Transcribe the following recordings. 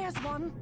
There's one.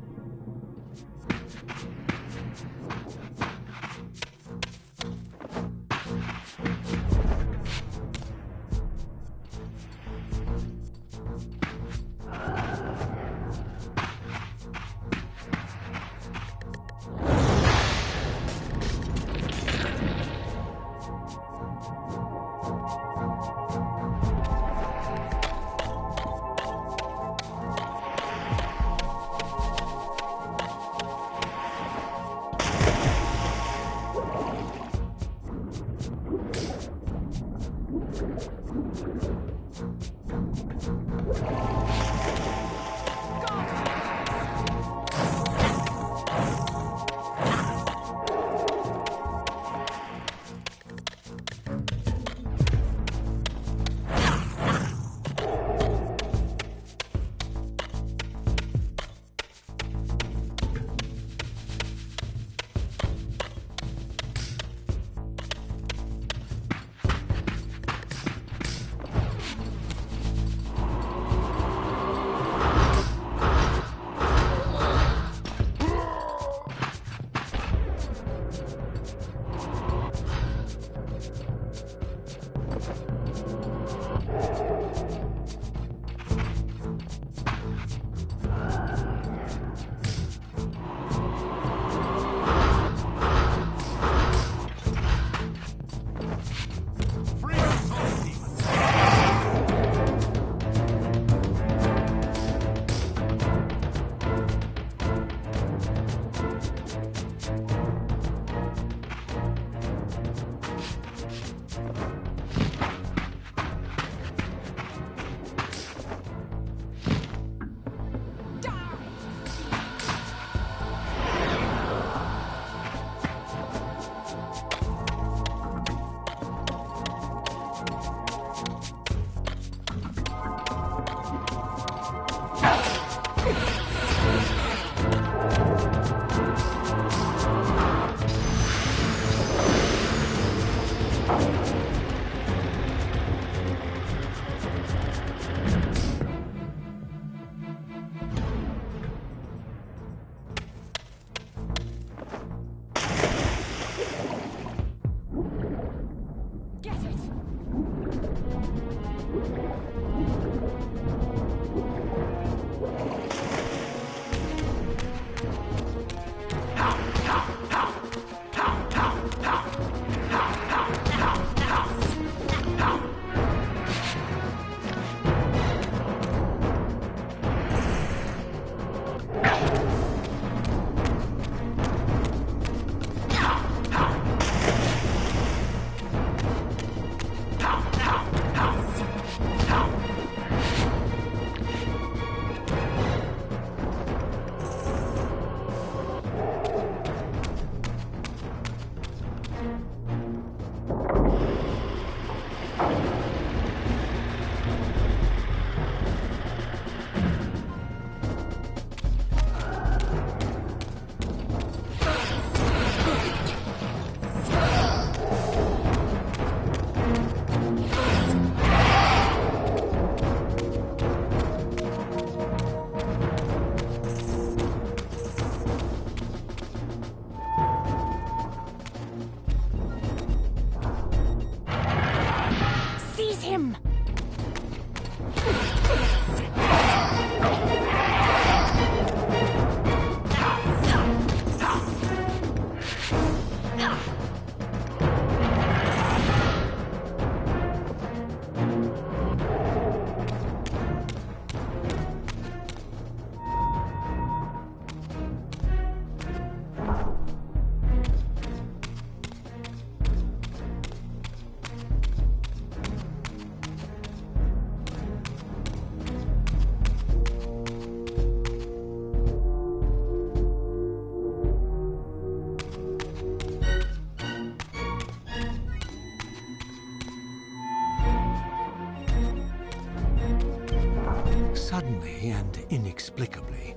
Suddenly and inexplicably,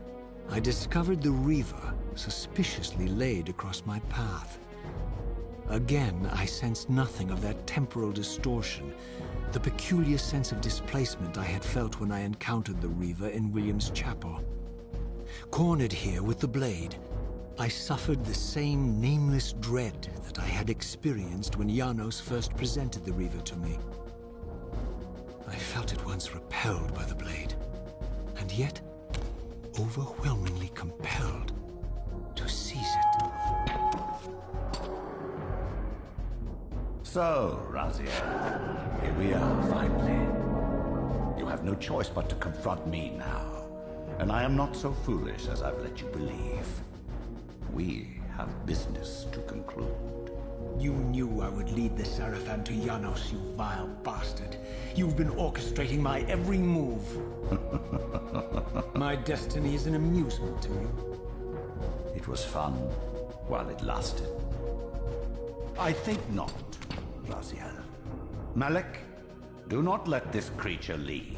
I discovered the Reaver suspiciously laid across my path. Again, I sensed nothing of that temporal distortion, the peculiar sense of displacement I had felt when I encountered the Reaver in William's chapel. Cornered here with the blade, I suffered the same nameless dread that I had experienced when Janos first presented the Reaver to me. I felt at once repelled by the blade, and yet overwhelmingly compelled to seize it. So, Raziel, here we are, finally. You have no choice but to confront me now, and I am not so foolish as I've let you believe. We have business to conclude. You knew I would lead the Sarafan to Janos, you vile bastard. You've been orchestrating my every move. My destiny is an amusement to you. It was fun while it lasted. I think not, Raziel. Malik, do not let this creature leave.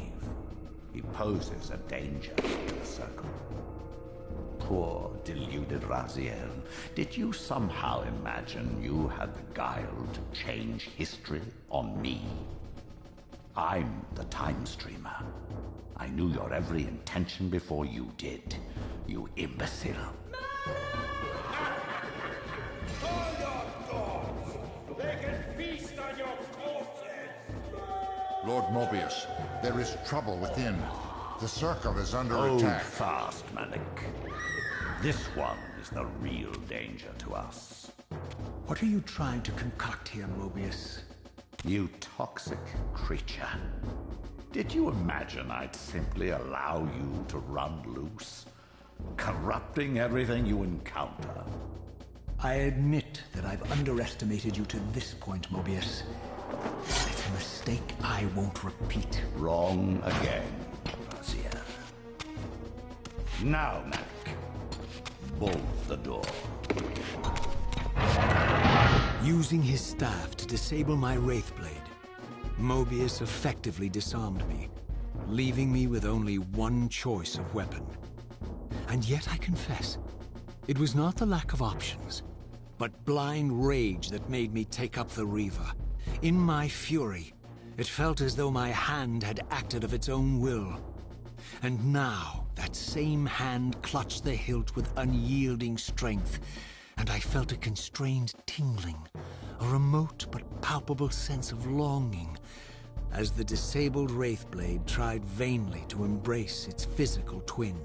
He poses a danger to the Circle. Poor, deluded Raziel. Did you somehow imagine you had the guile to change history on me? I'm the Time Streamer. I knew your every intention before you did, you imbecile. They can feast on your corpses! Lord Mobius, there is trouble within. The Circle is under attack. Fast, Malik. This one is the real danger to us. What are you trying to concoct here, Mobius? You toxic creature. Did you imagine I'd simply allow you to run loose? Corrupting everything you encounter. I admit that I've underestimated you to this point, Mobius. It's a mistake I won't repeat. Wrong again, Raziel. Now, Malik. Bolt the door. Using his staff to disable my Wraithblade, Mobius effectively disarmed me, leaving me with only one choice of weapon. And yet I confess, it was not the lack of options, but blind rage that made me take up the Reaver. In my fury, it felt as though my hand had acted of its own will. And now, that same hand clutched the hilt with unyielding strength, and I felt a constrained tingling, a remote but palpable sense of longing, as the disabled Wraithblade tried vainly to embrace its physical twin.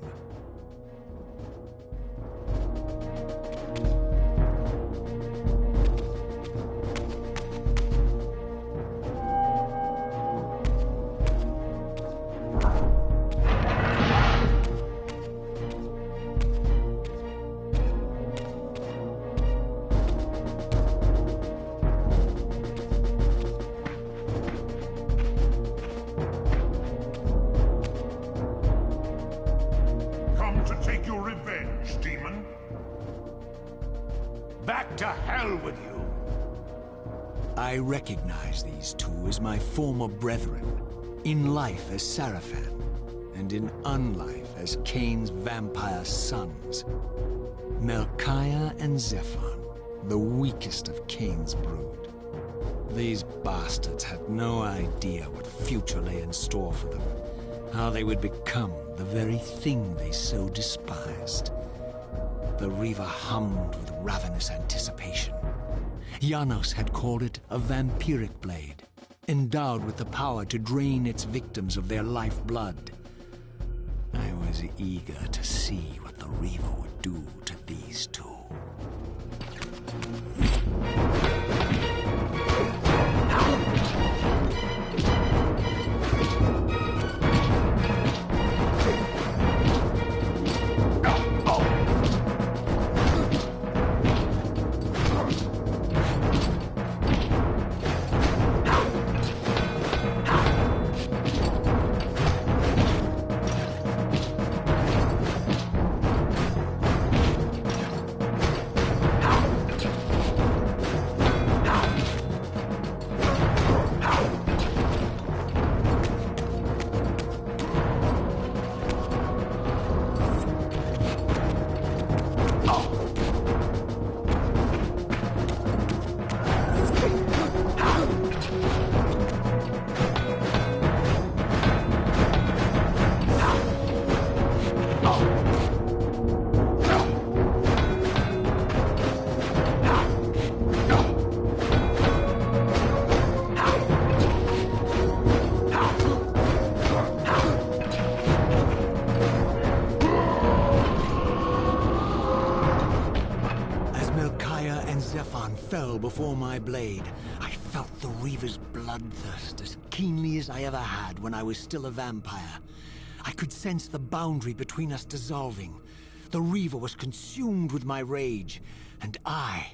Back to hell with you! I recognize these two as my former brethren, in life as Sarafan, and in unlife as Cain's vampire sons. Melchiah and Zephon, the weakest of Cain's brood. These bastards had no idea what future lay in store for them, how they would become the very thing they so despised. The Reaver hummed with ravenous anticipation. Janos had called it a vampiric blade, endowed with the power to drain its victims of their lifeblood. I was eager to see what the Reaver would do to these two. my blade, I felt the Reaver's bloodthirst as keenly as I ever had when I was still a vampire. I could sense the boundary between us dissolving. The Reaver was consumed with my rage, and I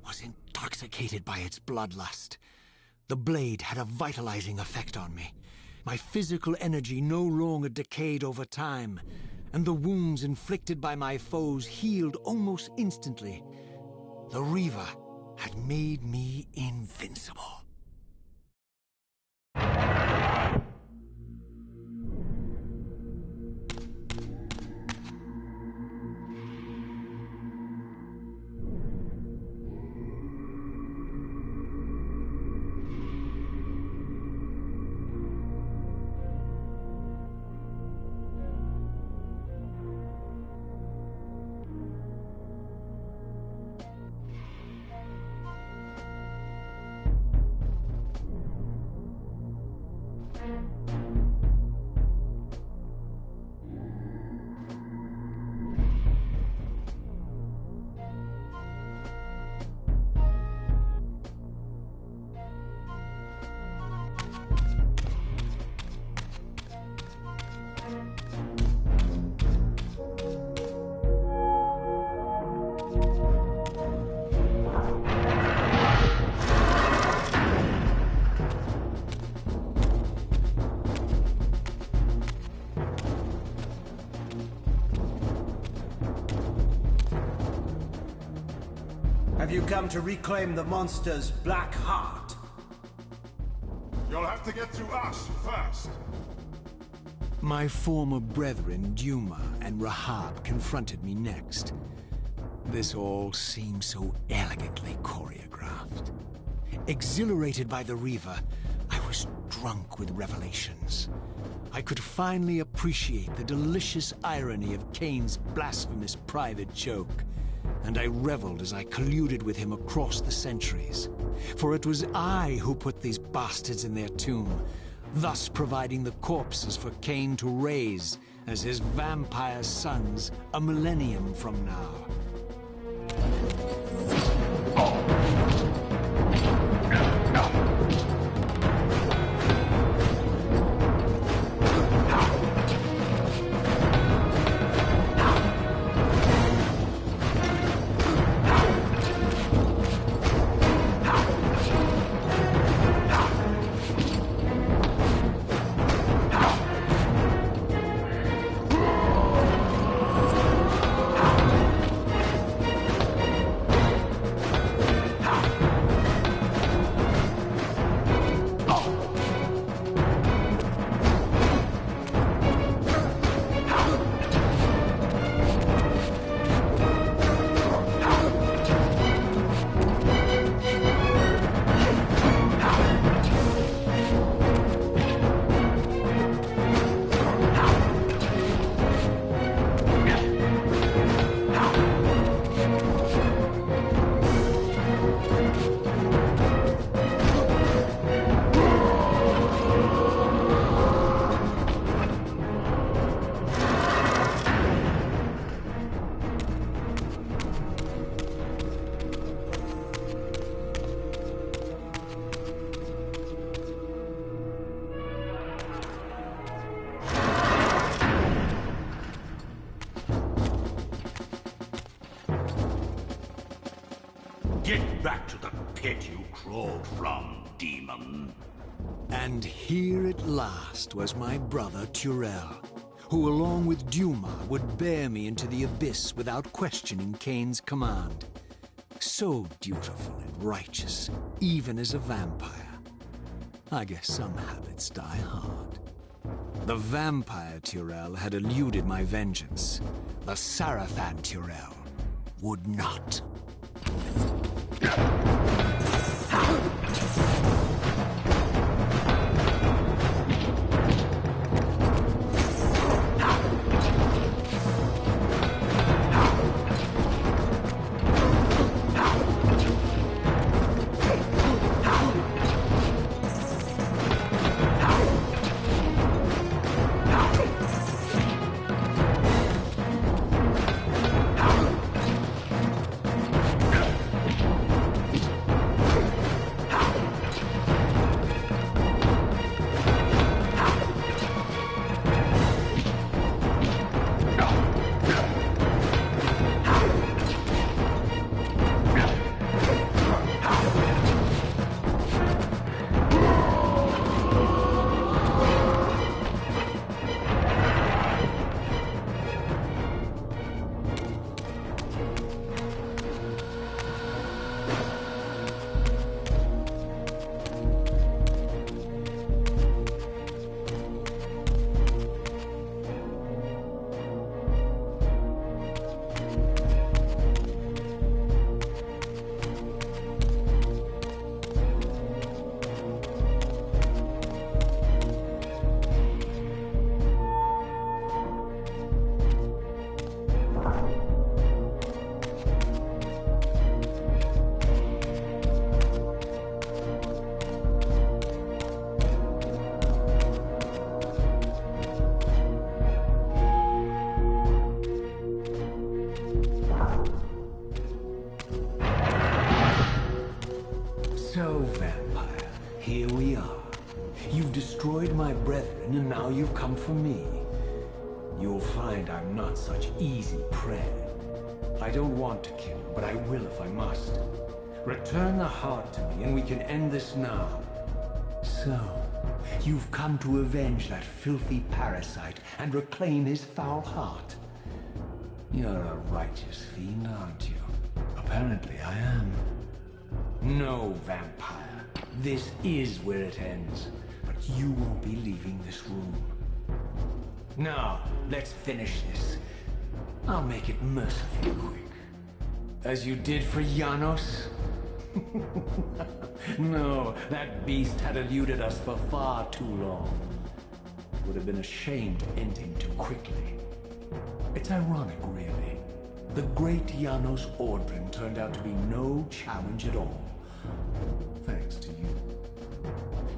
was intoxicated by its bloodlust. The blade had a vitalizing effect on me. My physical energy no longer decayed over time, and the wounds inflicted by my foes healed almost instantly. The Reaver had made me invincible. Have you come to reclaim the monster's black heart? You'll have to get through us first. My former brethren, Duma and Rahab, confronted me next. This all seemed so elegantly choreographed. Exhilarated by the Reaver, I was drunk with revelations. I could finally appreciate the delicious irony of Cain's blasphemous private joke, and I reveled as I colluded with him across the centuries. For it was I who put these bastards in their tomb, thus providing the corpses for Cain to raise as his vampire sons a millennium from now. Get back to the pit you crawled from, demon. And here at last was my brother Turel, who along with Duma would bear me into the abyss without questioning Cain's command. So dutiful and righteous, even as a vampire. I guess some habits die hard. The vampire Turel had eluded my vengeance. The Sarafan Turel would not. You've destroyed my brethren, and now you've come for me. You'll find I'm not such easy prey. I don't want to kill you, but I will if I must. Return the heart to me, and we can end this now. So, you've come to avenge that filthy parasite and reclaim his foul heart. You're a righteous fiend, aren't you? Apparently I am. No, vampire. This is where it ends. But you won't be leaving this room. Now, let's finish this. I'll make it mercifully quick. As you did for Janos? No, that beast had eluded us for far too long. It would have been a shame to end him too quickly. It's ironic, really. The great Janos Ordrin turned out to be no challenge at all. Thanks to you.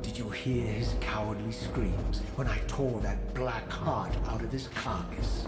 Did you hear his cowardly screams when I tore that black heart out of his carcass?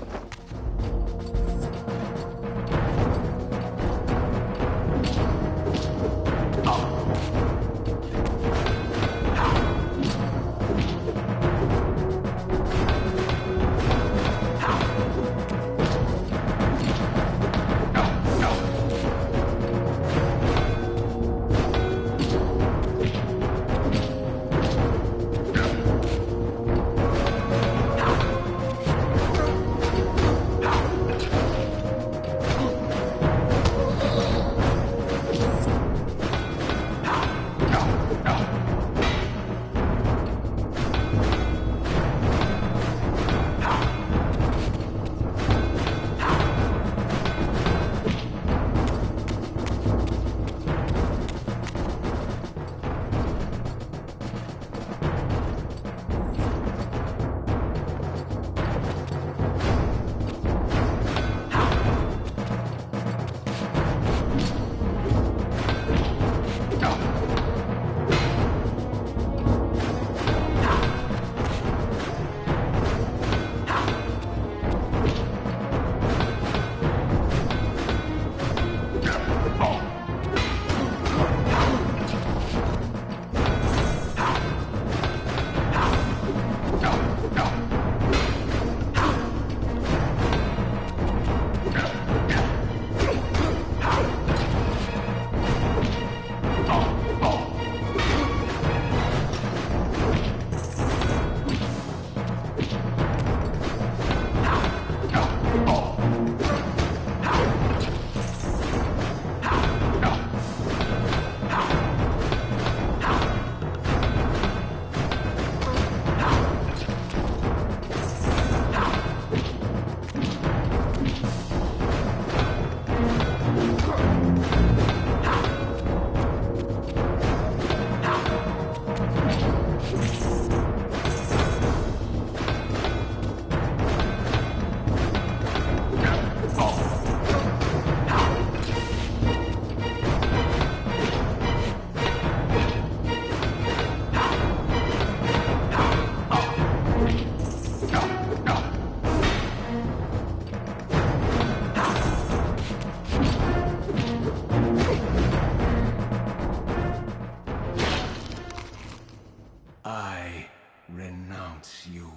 You.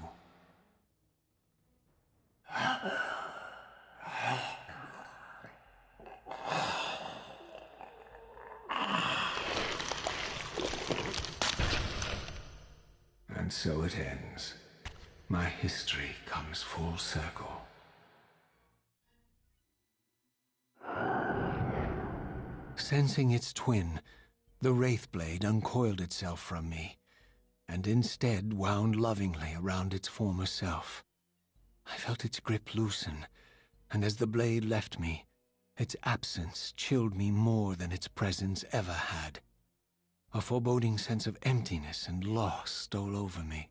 And so it ends. My history comes full circle. Sensing its twin, the Wraithblade uncoiled itself from me, and instead wound lovingly around its former self. I felt its grip loosen, and as the blade left me, its absence chilled me more than its presence ever had. A foreboding sense of emptiness and loss stole over me,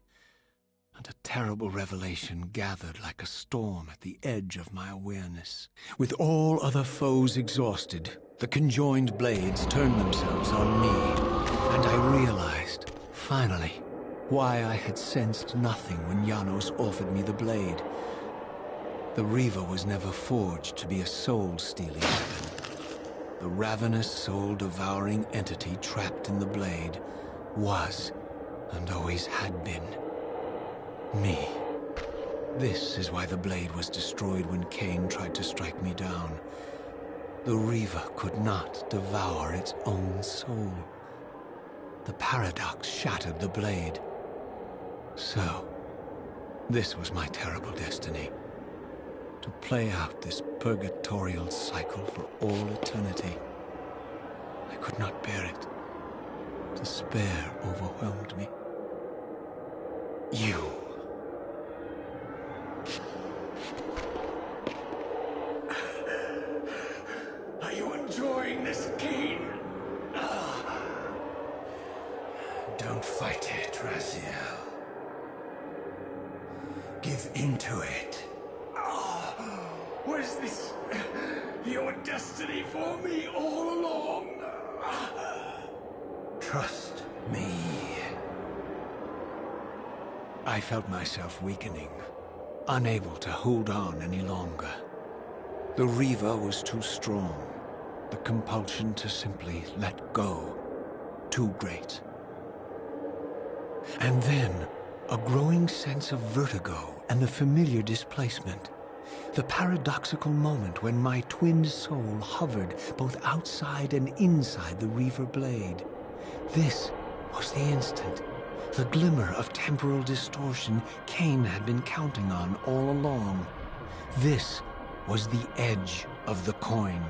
and a terrible revelation gathered like a storm at the edge of my awareness. With all other foes exhausted, the conjoined blades turned themselves on me, and I realized, finally, why I had sensed nothing when Janos offered me the blade. The Reaver was never forged to be a soul-stealing weapon. The ravenous, soul-devouring entity trapped in the blade was and always had been. Me. This is why the blade was destroyed when Cain tried to strike me down. The Reaver could not devour its own soul. The paradox shattered the blade. So, this was my terrible destiny. To play out this purgatorial cycle for all eternity. I could not bear it. Despair overwhelmed me. You. Are you enjoying this, Cain? Don't fight it, Raziel. Give into it. Was this your destiny for me all along? Trust me. I felt myself weakening, unable to hold on any longer. The Reaver was too strong. The compulsion to simply let go, too great. And then, a growing sense of vertigo and the familiar displacement. The paradoxical moment when my twin soul hovered both outside and inside the Reaver blade. This was the instant, the glimmer of temporal distortion Cain had been counting on all along. This was the edge of the coin,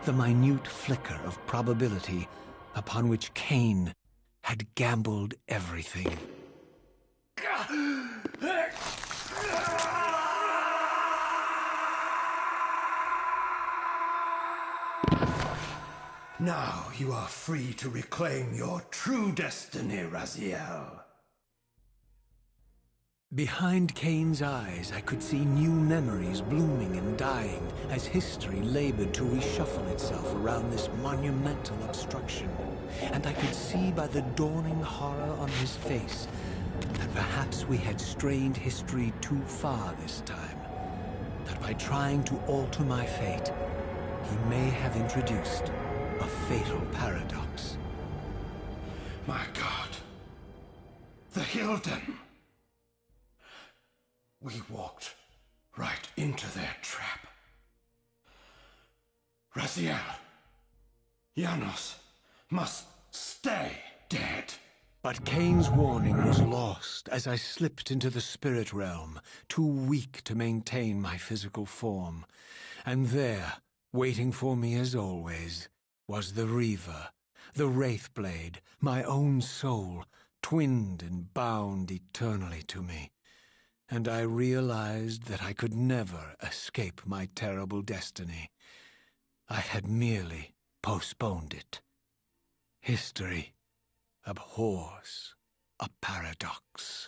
the minute flicker of probability upon which Cain had gambled everything. Now you are free to reclaim your true destiny, Raziel. Behind Cain's eyes, I could see new memories blooming and dying as history labored to reshuffle itself around this monumental obstruction. And I could see by the dawning horror on his face that perhaps we had strained history too far this time. That by trying to alter my fate, he may have introduced a fatal paradox. My God. The Hilden. We walked right into their trap. Raziel, Janos must stay dead. But Cain's warning was lost as I slipped into the spirit realm, too weak to maintain my physical form. And there, waiting for me as always, was the Reaver, the Wraithblade, my own soul, twinned and bound eternally to me. And I realized that I could never escape my terrible destiny. I had merely postponed it. History abhors a paradox.